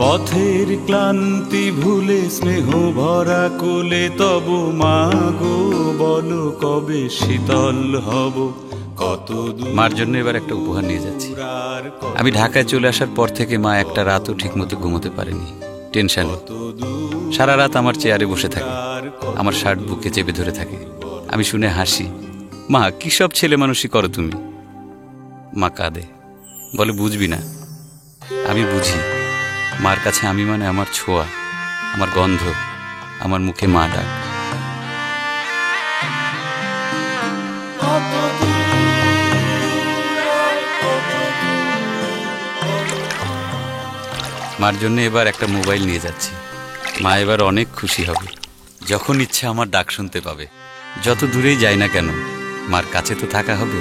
পথের ক্লান্তি ভুলে স্নেহ ভরা কোলে তবু মা গো বলো কবে শীতল হব। কত মার জন্য এবার একটা উপহার নিয়ে যাচ্ছি। আমি ঢাকায় চলে আসার পর থেকে মা একটা রাতও ঠিকমতো ঘুমোতে পারেনি, টেনশনে। সারা রাত আমার চেয়ারে বসে থাকে, আমার শার্ট বুকে চেপে ধরে থাকে। আমি শুনে হাসি, মা কি সব ছেলে মানুষই করো তুমি। মা কাঁদে, বলে বুঝবি না। আমি বুঝি, মার কাছে আমি মানে আমার ছোঁয়া, আমার গন্ধ, আমার মুখে মা ডাক। মার জন্য এবার একটা মোবাইল নিয়ে যাচ্ছি। মা এবার অনেক খুশি হবে, যখন ইচ্ছে আমার ডাক শুনতে পাবে। যত দূরেই যাই না কেন, মার কাছে তো থাকা হবে।